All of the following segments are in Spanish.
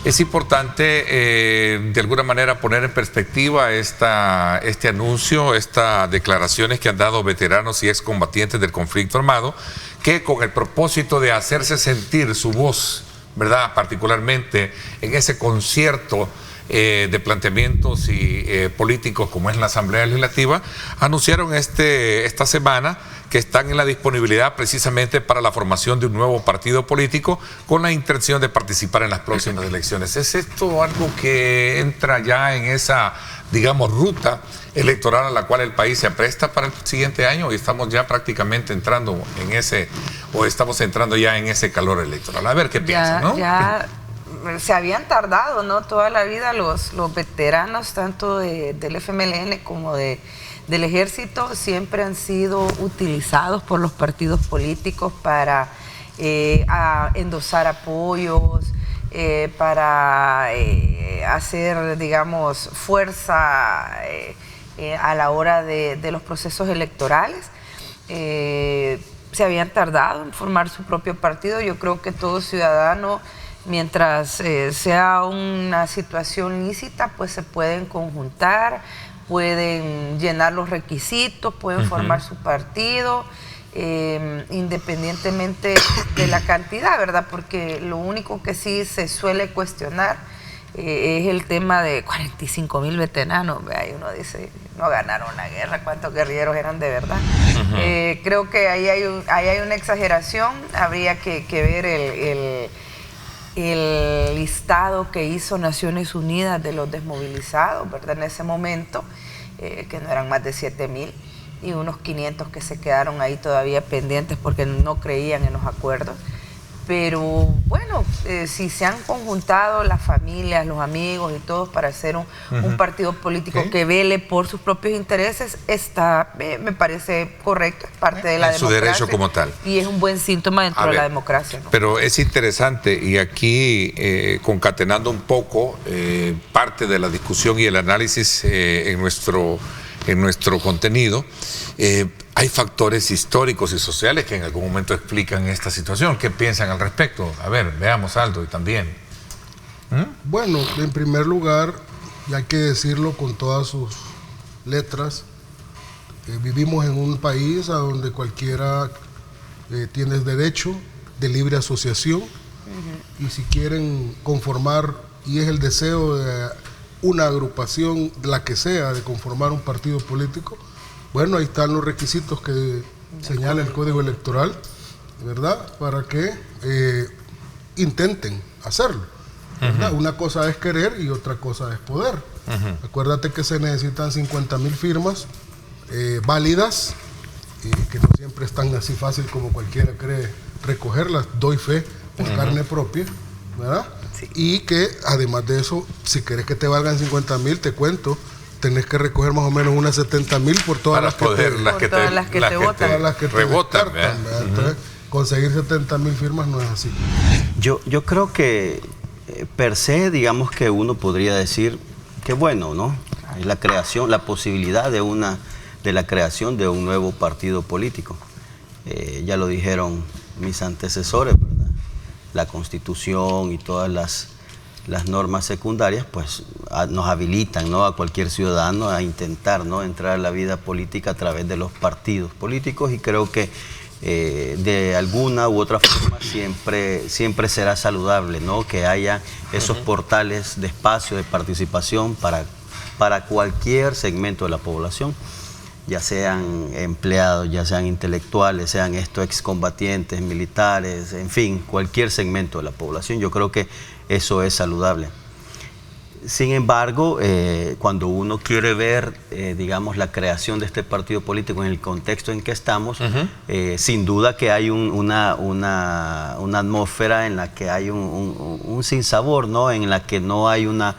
Es importante, de alguna manera, poner en perspectiva este anuncio, estas declaraciones que han dado veteranos y excombatientes del conflicto armado, que con el propósito de hacerse sentir su voz, ¿verdad?, particularmente en ese concierto de planteamientos y políticos como es la Asamblea Legislativa, anunciaron esta semana que están en la disponibilidad precisamente para la formación de un nuevo partido político con la intención de participar en las próximas elecciones. ¿Es esto algo que entra ya en esa, digamos, ruta electoral a la cual el país se apresta para el siguiente año, y estamos ya prácticamente entrando en ese, o estamos entrando ya en ese calor electoral? A ver qué piensan, ¿no? Ya se habían tardado, ¿no? Toda la vida los veteranos, tanto del FMLN como del ejército, siempre han sido utilizados por los partidos políticos para endosar apoyos, para hacer, digamos, fuerza a la hora de los procesos electorales. Se habían tardado en formar su propio partido. Yo creo que todo ciudadano, mientras sea una situación lícita, pues se pueden conjuntar, pueden llenar los requisitos, pueden formar su partido, independientemente de la cantidad, ¿verdad? Porque lo único que sí se suele cuestionar es el tema de 45,000 veteranos. Y uno dice, no ganaron la guerra, ¿cuántos guerrilleros eran de verdad? Creo que ahí hay una exageración. Habría que ver el listado que hizo Naciones Unidas de los desmovilizados, ¿verdad?, en ese momento, que no eran más de 7,000, y unos 500 que se quedaron ahí todavía pendientes porque no creían en los acuerdos. Pero bueno, si se han conjuntado las familias, los amigos y todos para hacer un partido político que vele por sus propios intereses, me parece correcto, es parte de la democracia. Su derecho como tal. Y es un buen síntoma dentro de la democracia, ¿no? Pero es interesante, y aquí concatenando un poco parte de la discusión y el análisis en nuestro contenido, hay factores históricos y sociales que en algún momento explican esta situación. ¿Qué piensan al respecto? A ver, veamos, Aldo, y también. Bueno, en primer lugar, y hay que decirlo con todas sus letras, vivimos en un país a donde cualquiera tiene derecho de libre asociación, y si quieren conformar, y es el deseo de una agrupación, la que sea, de conformar un partido político, bueno, ahí están los requisitos que señala el Código Electoral, ¿verdad?, para que intenten hacerlo, ¿verdad? Una cosa es querer y otra cosa es poder. Acuérdate que se necesitan 50,000 firmas válidas, que no siempre es tan así fácil como cualquiera cree recogerlas, doy fe por carne propia, ¿verdad? Sí. Y que además de eso, si querés que te valgan 50,000, te cuento, tenés que recoger más o menos unas 70,000 por todas las que te rebotan. Entonces, conseguir 70,000 firmas no es así. Yo creo que per se, digamos que uno podría decir que bueno, ¿no? Es la creación, la posibilidad de la creación de un nuevo partido político. Ya lo dijeron mis antecesores, ¿verdad? La Constitución y todas las normas secundarias pues nos habilitan, ¿no?, a cualquier ciudadano a intentar, ¿no?, entrar a la vida política a través de los partidos políticos, y creo que de alguna u otra forma siempre será saludable, ¿no?, que haya esos portales de espacio de participación para cualquier segmento de la población, ya sean empleados, ya sean intelectuales, sean excombatientes, militares, en fin, cualquier segmento de la población. Yo creo que eso es saludable. Sin embargo, cuando uno quiere ver, digamos, la creación de este partido político en el contexto en que estamos, sin duda que hay una atmósfera en la que hay un sinsabor, ¿no?, en la que no hay una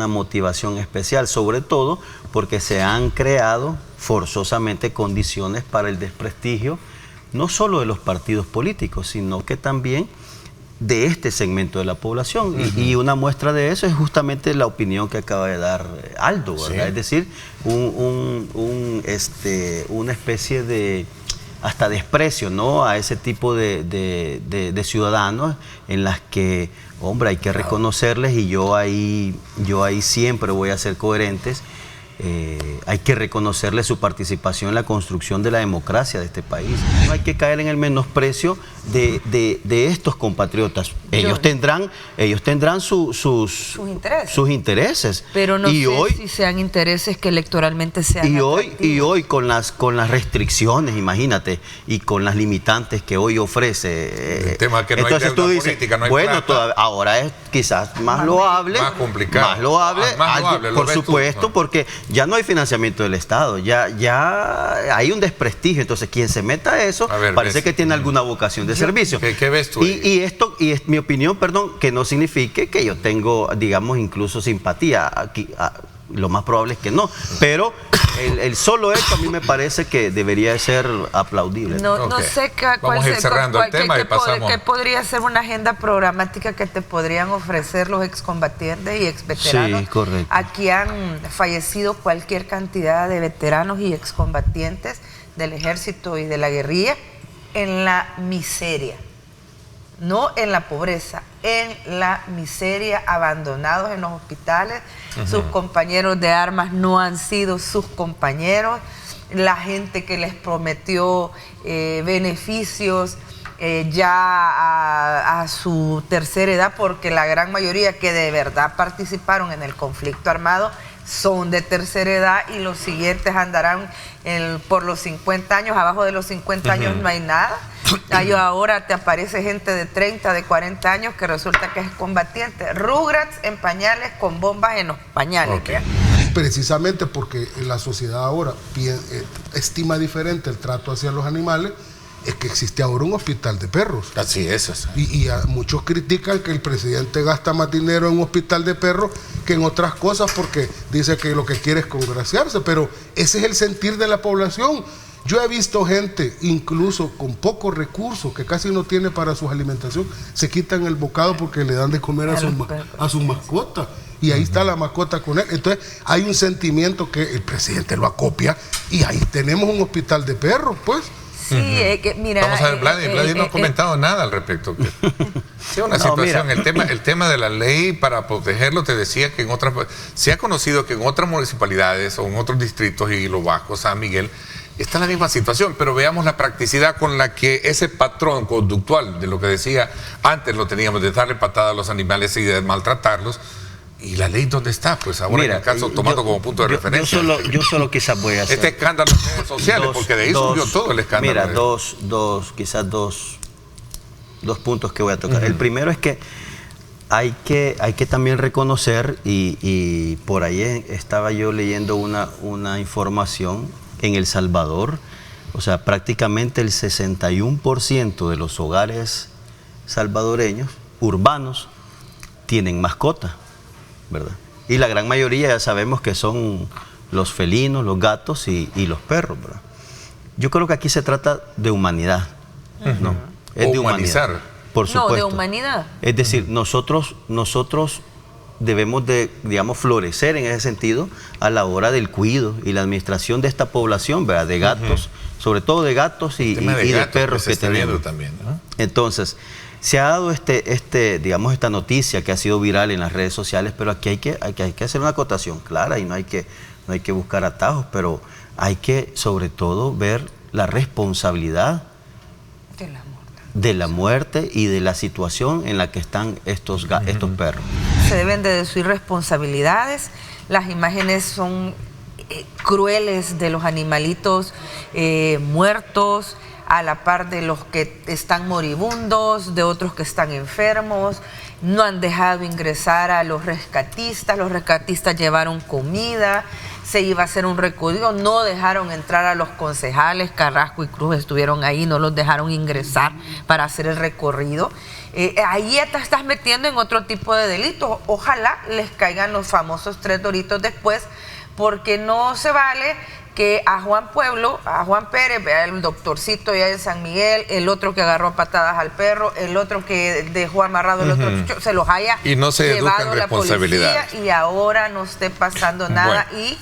motivación especial, sobre todo porque se han creado forzosamente condiciones para el desprestigio, no solo de los partidos políticos, sino que también de este segmento de la población. Y una muestra de eso es justamente la opinión que acaba de dar Aldo, ¿verdad? Sí. Es decir, una especie de hasta desprecio, ¿no?, a ese tipo de ciudadanos en las que, hombre, hay que reconocerles, y yo ahí siempre voy a ser coherentes. Hay que reconocerle su participación en la construcción de la democracia de este país. No hay que caer en el menosprecio de estos compatriotas. Ellos tendrán sus intereses. Pero no sé si sean intereses que electoralmente sean atractivos. Y hoy con las restricciones, imagínate, y con las limitantes que hoy ofrece. El tema que no hay deuda política, no hay plata. Ahora es quizás más loable. Más complicado. Más loable, por supuesto, porque ya no hay financiamiento del Estado, ya hay un desprestigio. Entonces, quien se meta a eso, parece que tiene alguna vocación de servicio. ¿Qué ves tú? Y es mi opinión, perdón, que no signifique que yo tengo, digamos, incluso simpatía. Aquí, lo más probable es que no, pero el solo hecho a mí me parece que debería ser aplaudible. No sé Vamos a ir cerrando el tema y pasamos. ¿Qué podría ser una agenda programática que te podrían ofrecer los excombatientes y exveteranos? Sí, correcto. Aquí han fallecido cualquier cantidad de veteranos y excombatientes del ejército y de la guerrilla en la miseria. No en la pobreza, en la miseria, abandonados en los hospitales. Sus compañeros de armas no han sido sus compañeros. La gente que les prometió beneficios ya a su tercera edad, porque la gran mayoría que de verdad participaron en el conflicto armado son de tercera edad, y los siguientes andarán por los 50 años, abajo de los 50 años no hay nada. Ahora te aparece gente de 30, de 40 años que resulta que es combatiente. Rugrats en pañales con bombas en los pañales. Okay. Precisamente porque la sociedad ahora estima diferente el trato hacia los animales, es que existe ahora un hospital de perros. Así es. Y muchos critican que el presidente gasta más dinero en un hospital de perros que en otras cosas, porque dice que lo que quiere es congraciarse, pero ese es el sentir de la población. Yo he visto gente, incluso con pocos recursos, que casi no tiene para su alimentación, se quitan el bocado porque le dan de comer a su mascota. Y ahí está la mascota con él. Entonces hay un sentimiento que el presidente lo acopia, y ahí tenemos un hospital de perros, pues. Sí, mira... Vamos a ver, Vladi no ha comentado nada al respecto. Sí, una situación, el tema de la ley para protegerlo, te decía que se ha conocido que en otras municipalidades o en otros distritos, y Los Bajos, San Miguel, está en la misma situación, pero veamos la practicidad con la que ese patrón conductual, de lo que decía antes, lo teníamos, de darle patada a los animales y de maltratarlos. ¿Y la ley dónde está? Pues ahora, mira, en el caso, tomando como punto de referencia. Yo solo quizás voy a hacer este escándalo en redes sociales, porque de ahí surgió todo el escándalo. Mira, dos puntos que voy a tocar. El primero es que hay que también reconocer, y por ahí estaba yo leyendo una información, en El Salvador, o sea, prácticamente el 61% de los hogares salvadoreños, urbanos, tienen mascota, ¿verdad? Y la gran mayoría ya sabemos que son los felinos, los gatos y los perros, ¿verdad? Yo creo que aquí se trata de humanidad, ¿no? Es de humanizar. Humanidad, por supuesto. No, de humanidad. Es decir, nosotros debemos de, digamos, florecer en ese sentido a la hora del cuidado y la administración de esta población, ¿verdad? De gatos, sobre todo de gatos y de perros que tenemos también, ¿no? Entonces, se ha dado digamos, esta noticia que ha sido viral en las redes sociales, pero aquí hay que hacer una acotación clara, y no hay que buscar atajos, pero hay que sobre todo ver la responsabilidad de la muerte y de la situación en la que están estos perros. Se deben de decir responsabilidades. Las imágenes son crueles de los animalitos muertos, a la par de los que están moribundos, de otros que están enfermos. No han dejado ingresar a los rescatistas llevaron comida, se iba a hacer un recorrido, no dejaron entrar a los concejales, Carrasco y Cruz estuvieron ahí, no los dejaron ingresar para hacer el recorrido. Ahí te estás metiendo en otro tipo de delitos. Ojalá les caigan los famosos 3 doritos después, porque no se vale que a Juan Pérez, el doctorcito ya en San Miguel, el otro que agarró a patadas al perro, el otro que dejó amarrado el otro chucho, se los haya y no se llevado la policía, y ahora no esté pasando nada. Bueno. Y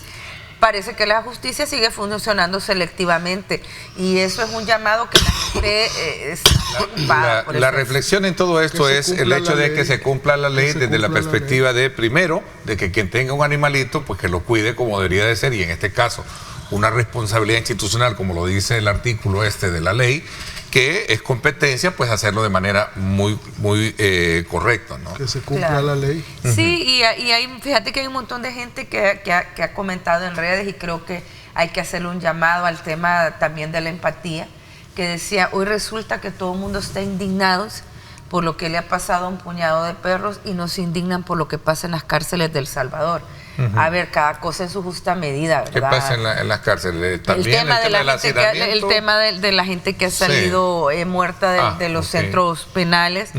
parece que la justicia sigue funcionando selectivamente y eso es un llamado que la gente está preocupada por La eso. reflexión en todo esto es el hecho de que se cumpla la ley desde la perspectiva de, primero, de que quien tenga un animalito, pues que lo cuide como debería de ser, y en este caso, una responsabilidad institucional, como lo dice el artículo de la ley, que es competencia, pues hacerlo de manera muy correcta, ¿no? Que se cumpla la ley. Sí, y hay, fíjate que hay un montón de gente que ha comentado en redes y creo que hay que hacerle un llamado al tema también de la empatía, que decía, hoy resulta que todo el mundo está indignado por lo que le ha pasado a un puñado de perros y no se indignan por lo que pasa en las cárceles de El Salvador. A ver, cada cosa en su justa medida, ¿verdad? ¿Qué pasa en las cárceles? También el tema de la gente que ha salido muerta de los centros penales,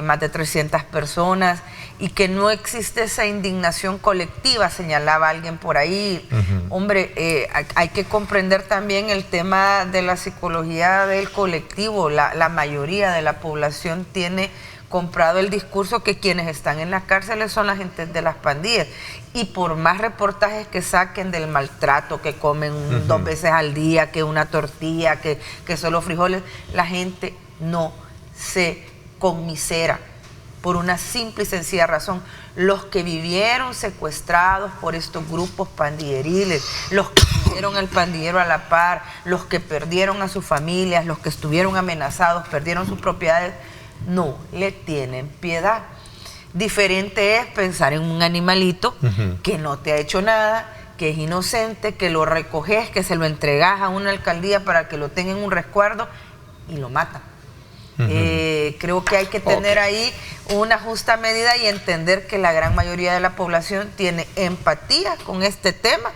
más de 300 personas, y que no existe esa indignación colectiva, señalaba alguien por ahí. Hombre, hay que comprender también el tema de la psicología del colectivo. La mayoría de la población tiene comprado el discurso que quienes están en las cárceles son la gente de las pandillas, y por más reportajes que saquen del maltrato, que comen 2 veces al día, que una tortilla, que solo frijoles, la gente no se conmisera por una simple y sencilla razón. Los que vivieron secuestrados por estos grupos pandilleriles, los que tuvieron al pandillero a la par, los que perdieron a sus familias, los que estuvieron amenazados, perdieron sus propiedades, no le tienen piedad. Diferente es pensar en un animalito que no te ha hecho nada, que es inocente, que lo recoges, que se lo entregas a una alcaldía para que lo tenga en un resguardo y lo matan. Creo que hay que tener ahí una justa medida y entender que la gran mayoría de la población tiene empatía con este tema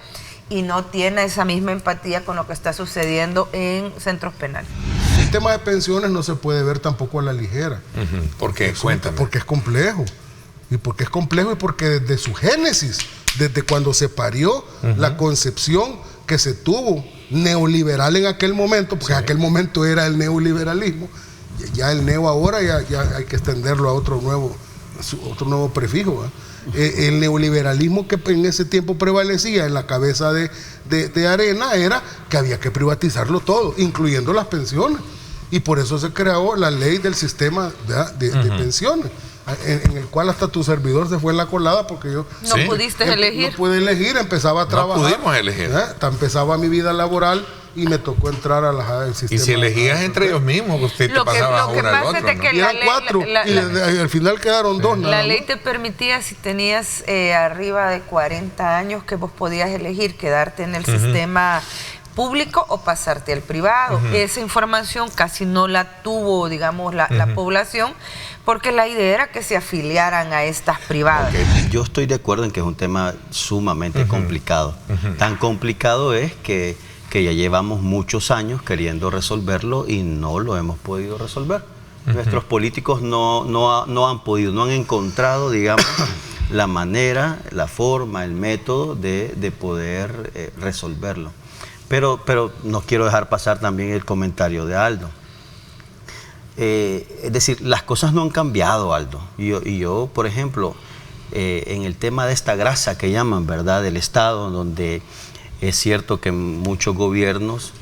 y no tiene esa misma empatía con lo que está sucediendo en centros penales. El tema de pensiones no se puede ver tampoco a la ligera. ¿Por qué? Cuéntame. Porque es complejo. Y porque es complejo y porque desde su génesis, desde cuando se parió, la concepción que se tuvo neoliberal en aquel momento, porque en aquel momento era el neoliberalismo, ya el neo ahora ya hay que extenderlo a otro nuevo prefijo, ¿eh? El neoliberalismo que en ese tiempo prevalecía en la cabeza de Arena era que había que privatizarlo todo, incluyendo las pensiones. Y por eso se creó la ley del sistema de pensiones, en el cual hasta tu servidor se fue en la colada porque yo... No pudiste elegir. No pude elegir, empezaba a trabajar. No pudimos elegir. Empezaba mi vida laboral y me tocó entrar al sistema. Y si elegías entre ellos mismos, usted te pasaba uno al otro, ¿no? Y eran 4, y al final quedaron 2. La ley te permitía, si tenías arriba de 40 años, que vos podías elegir quedarte en el sistema público o pasarte al privado. Esa información casi no la tuvo, digamos, la población, porque la idea era que se afiliaran a estas privadas. Yo estoy de acuerdo en que es un tema sumamente complicado. Tan complicado es que ya llevamos muchos años queriendo resolverlo y no lo hemos podido resolver. Nuestros políticos no han podido, no han encontrado, digamos, la manera, la forma, el método de poder resolverlo. Pero no quiero dejar pasar también el comentario de Aldo. Es decir, las cosas no han cambiado, Aldo. Y yo, por ejemplo, en el tema de esta grasa que llaman, ¿verdad?, del Estado, donde es cierto que muchos gobiernos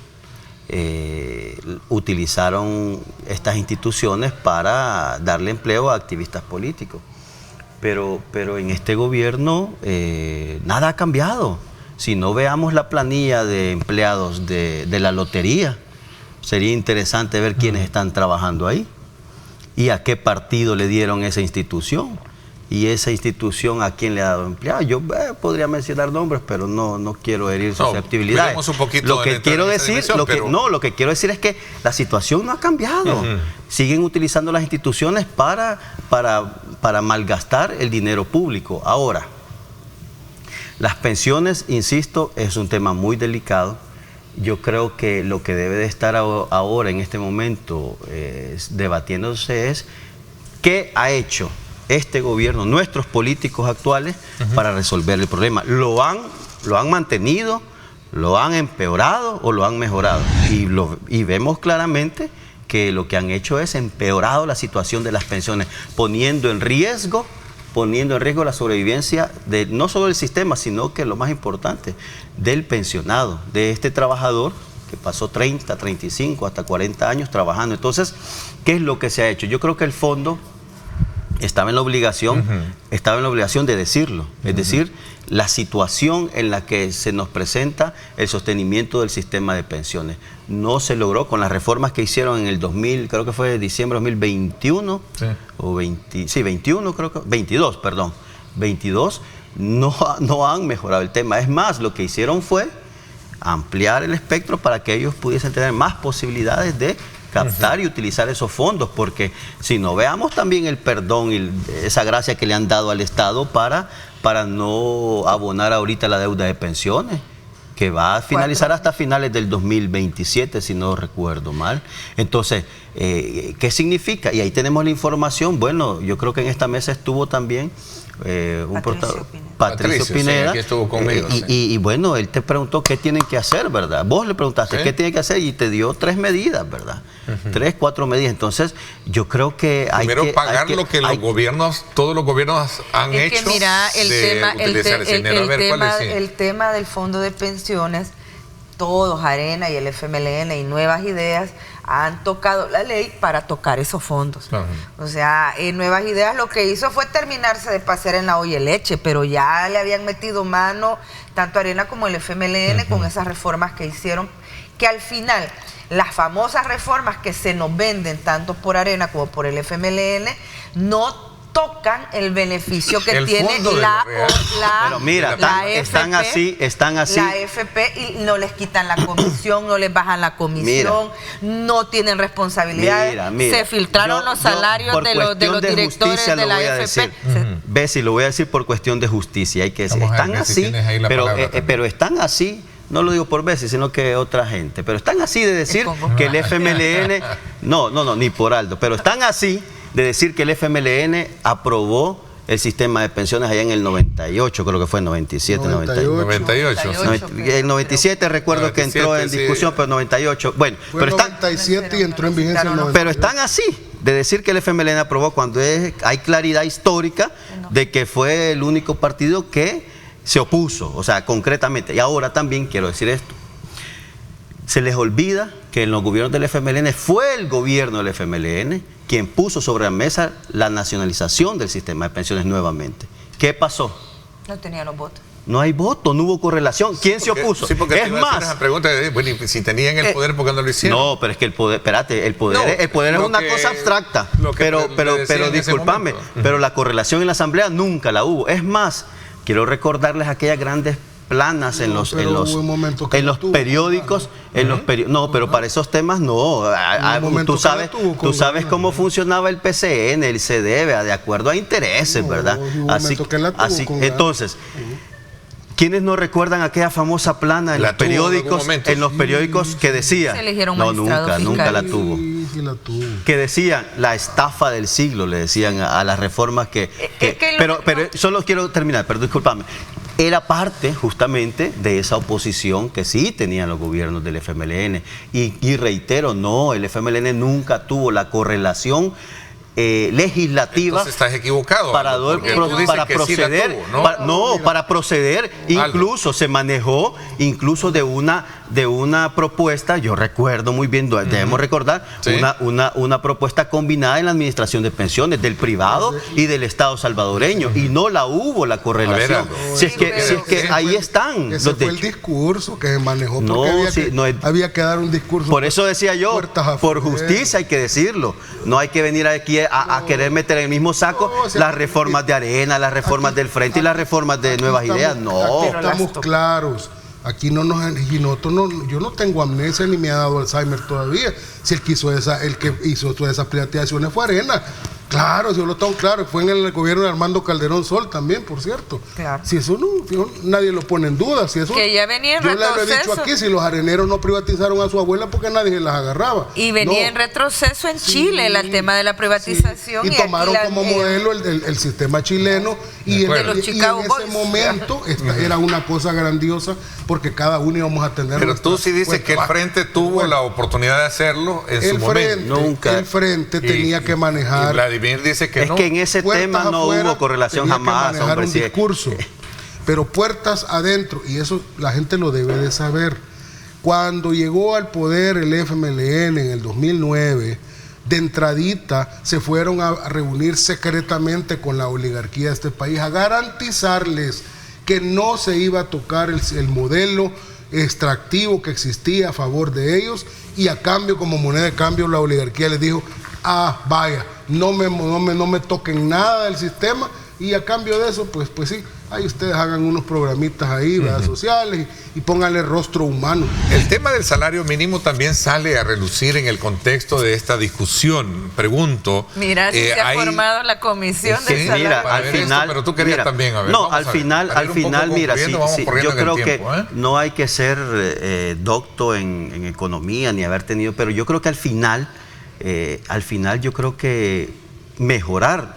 utilizaron estas instituciones para darle empleo a activistas políticos. Pero en este gobierno nada ha cambiado. Si no veamos la planilla de empleados de la lotería, sería interesante ver quiénes están trabajando ahí y a qué partido le dieron esa institución. Y esa institución a quién le ha dado empleado. Yo podría mencionar nombres, pero no quiero herir susceptibilidades. Lo que quiero decir, lo que quiero decir es que la situación no ha cambiado. Siguen utilizando las instituciones para malgastar el dinero público. Ahora, las pensiones, insisto, es un tema muy delicado. Yo creo que lo que debe de estar ahora, en este momento, debatiéndose es qué ha hecho este gobierno, nuestros políticos actuales, para resolver el problema. ¿Lo han mantenido, lo han empeorado o lo han mejorado? Y vemos claramente que lo que han hecho es empeorado la situación de las pensiones, poniendo en riesgo poniendo en riesgo la sobrevivencia de no solo del sistema, sino que lo más importante, del pensionado, de este trabajador que pasó 30, 35, hasta 40 años trabajando. Entonces, ¿qué es lo que se ha hecho? Yo creo que el fondo estaba en la obligación, de decirlo, es decir, la situación en la que se nos presenta el sostenimiento del sistema de pensiones. No se logró con las reformas que hicieron en el 2000, creo que fue diciembre de 2021, o 21, creo que, 22, perdón, 22, no han mejorado el tema. Es más, lo que hicieron fue ampliar el espectro para que ellos pudiesen tener más posibilidades de captar y utilizar esos fondos, porque si no, veamos también el perdón y esa gracia que le han dado al Estado para no abonar ahorita la deuda de pensiones, que va a finalizar hasta finales del 2027, si no recuerdo mal. Entonces, ¿qué significa? Y ahí tenemos la información. Bueno, yo creo que en esta mesa estuvo también un portavoz, Patricio Pineda, sí, aquí estuvo conmigo, y bueno, él te preguntó qué tienen que hacer, ¿verdad? Vos le preguntaste qué tienen que hacer y te dio 3 medidas, ¿verdad? 3, 4 medidas. Entonces, yo creo que primero pagar lo que los gobiernos, todos los gobiernos han hecho. Es que mira, el tema del fondo de pensiones, todos, Arena y el FMLN y Nuevas Ideas, han tocado la ley para tocar esos fondos. O sea, Nuevas Ideas lo que hizo fue terminarse de pasear en la olla de leche, pero ya le habían metido mano tanto Arena como el FMLN con esas reformas que hicieron, que al final las famosas reformas que se nos venden tanto por Arena como por el FMLN no tocan el beneficio que tiene pero mira, están así. La AFP, y no les quitan la comisión, no les bajan la comisión, no tienen responsabilidad. Se filtraron los salarios de los directores de la AFP. Bessie, lo voy a decir por cuestión de justicia. Hay que decir, están así, pero están así. No lo digo por Bessie, sino que otra gente. Pero están así de decir que el FMLN... No, ni por Aldo. Pero están así de decir que el FMLN aprobó el sistema de pensiones allá en el 98, creo que fue en 97, 98. El 97 recuerdo que entró en discusión, pero 98. Bueno, fue pero 97 y entró en vigencia el 98. Pero están así de decir que el FMLN aprobó cuando hay claridad histórica de que fue el único partido que se opuso, o sea, concretamente. Y ahora también quiero decir esto. Se les olvida que en los gobiernos del FMLN fue el gobierno del FMLN quien puso sobre la mesa la nacionalización del sistema de pensiones nuevamente. ¿Qué pasó? No tenía los votos. No hay voto, no hubo correlación. ¿Quién se opuso? Sí, porque es más. Esa pregunta de, bueno, si tenían el poder, ¿por qué no lo hicieron? No, pero es que el poder, espérate, el poder es una cosa abstracta. Pero discúlpame, pero la correlación en la Asamblea nunca la hubo. Es más, quiero recordarles aquellas grandes planas en los periódicos, no, pero para esos temas no. Tú sabes cómo funcionaba el PCN, el CDB, de acuerdo a intereses, ¿verdad? Entonces, ¿quiénes no recuerdan aquella famosa plana en los periódicos que decía? No, nunca la tuvo. Que decían la estafa del siglo, le decían a las reformas pero solo quiero terminar, pero discúlpame. Era parte justamente de esa oposición que sí tenían los gobiernos del FMLN. Y reitero, no, el FMLN nunca tuvo la correlación legislativa. Entonces estás equivocado. Para proceder, para proceder, incluso se manejó incluso de una propuesta, yo recuerdo muy bien, debemos recordar, una propuesta combinada en la administración de pensiones del privado y del Estado salvadoreño, y no la hubo la correlación. Si es que ahí están. Ese fue el discurso que se manejó, porque había que dar un discurso. Por eso decía yo, por justicia hay que decirlo, no hay que venir aquí a querer meter en el mismo saco las reformas de Arena, las reformas del Frente y las reformas de Nuevas Ideas. No, aquí estamos claros. Aquí yo no tengo amnesia ni me ha dado Alzheimer todavía. Si el que hizo todas esas privatizaciones fue Arena. Claro, yo lo tengo claro. Fue en el gobierno de Armando Calderón Sol también, por cierto. Claro. Si eso nadie lo pone en duda. Si eso, que ya venía en retroceso. Yo le he dicho aquí, si los areneros no privatizaron a su abuela porque nadie las agarraba. Y venía en retroceso en Chile el tema de la privatización. Y tomaron como modelo el sistema chileno. Y en ese momento era una cosa grandiosa porque cada uno íbamos a tener... Pero tú sí dices que el Frente tuvo la oportunidad de hacerlo en su momento. Nunca. El Frente tenía que manejar... Y Vladimir dice que es no. que en ese tema no hubo correlación jamás, manejar hombre. un discurso, pero puertas adentro, y eso la gente lo debe de saber. Cuando llegó al poder el FMLN en el 2009, de entradita se fueron a reunir secretamente con la oligarquía de este país a garantizarles que no se iba a tocar el modelo extractivo que existía a favor de ellos, y a cambio, como moneda de cambio, la oligarquía les dijo: vaya, no me toquen nada del sistema, y a cambio de eso, pues sí, ahí ustedes hagan unos programitas ahí, ¿verdad? Sociales, y pónganle rostro humano. El tema del salario mínimo también sale a relucir en el contexto de esta discusión. Pregunto. Mira, si se ha formado la comisión del salario. Mira, al final, pero tú querías también, a ver. No, al final, mira, yo creo que no hay que ser docto en economía ni haber tenido, pero yo creo que al final yo creo que mejorar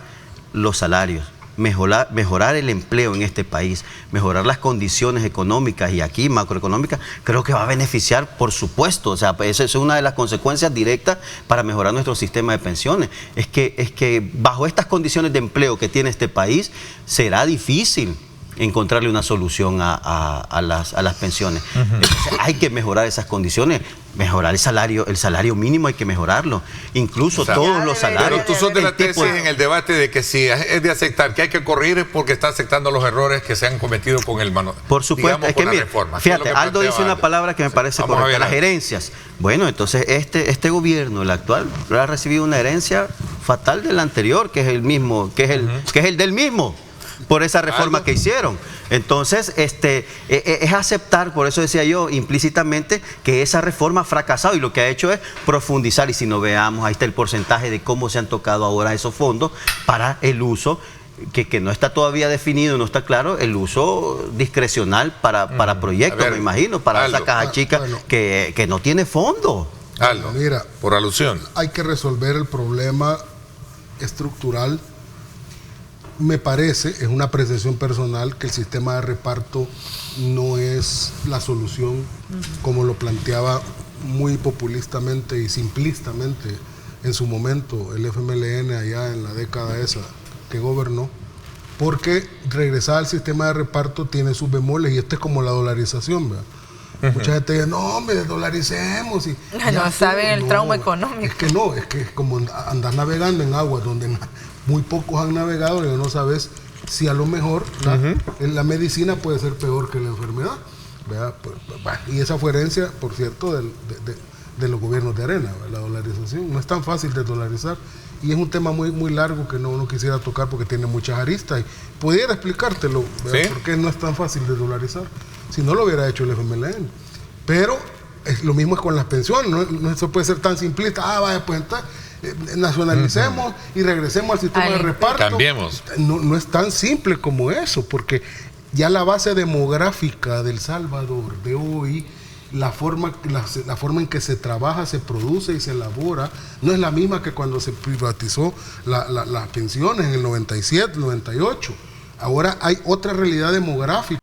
los salarios, mejorar el empleo en este país, mejorar las condiciones económicas y aquí macroeconómicas, creo que va a beneficiar, por supuesto. O sea, esa es una de las consecuencias directas para mejorar nuestro sistema de pensiones. Es que bajo estas condiciones de empleo que tiene este país, será difícil encontrarle una solución a las pensiones. Entonces, hay que mejorar esas condiciones, mejorar el salario mínimo, hay que mejorarlo, incluso todos los salarios. Pero tú sos de la tesis en el debate de que si es de aceptar que hay que corregir, es porque está aceptando los errores que se han cometido con el Por supuesto, es que mira, fíjate, Aldo dice una palabra que me parece correcta: las herencias. Bueno, entonces este gobierno, el actual, ha recibido una herencia fatal del anterior, que es el mismo, que es el del mismo, por esa reforma que hicieron. Entonces, es aceptar, por eso decía yo implícitamente, que esa reforma ha fracasado, y lo que ha hecho es profundizar. Y si no veamos, ahí está el porcentaje de cómo se han tocado ahora esos fondos para el uso, que no está todavía definido, no está claro, el uso discrecional para proyectos, me imagino, para esa caja chica que no tiene fondo. Aldo, mira, por alusión. Hay que resolver el problema estructural. Me parece, es una apreciación personal, que el sistema de reparto no es la solución, como lo planteaba muy populistamente y simplistamente en su momento el FMLN allá en la década esa que gobernó, porque regresar al sistema de reparto tiene sus bemoles, y es como la dolarización, ¿verdad? Mucha gente dice: no, hombre, desdolaricemos. No saben el trauma económico. Es que como andas navegando en aguas donde muy pocos han navegado, y no sabes si a lo mejor la medicina puede ser peor que la enfermedad, ¿verdad? Y esa fue herencia, por cierto, de los gobiernos de arena, ¿verdad? La dolarización. No es tan fácil de dolarizar, y es un tema muy, muy largo que no quisiera tocar porque tiene muchas aristas, y pudiera explicártelo, ¿verdad? ¿Sí? Porque no es tan fácil de dolarizar, si no lo hubiera hecho el FMLN. Pero lo mismo es con las pensiones, no se puede ser tan simplista: vaya, pues entonces nacionalicemos y regresemos al sistema de reparto. Cambiemos. No es tan simple como eso, porque ya la base demográfica del Salvador de hoy, la forma en que se trabaja, se produce y se elabora, no es la misma que cuando se privatizó las pensiones en el 97, 98. Ahora hay otra realidad demográfica.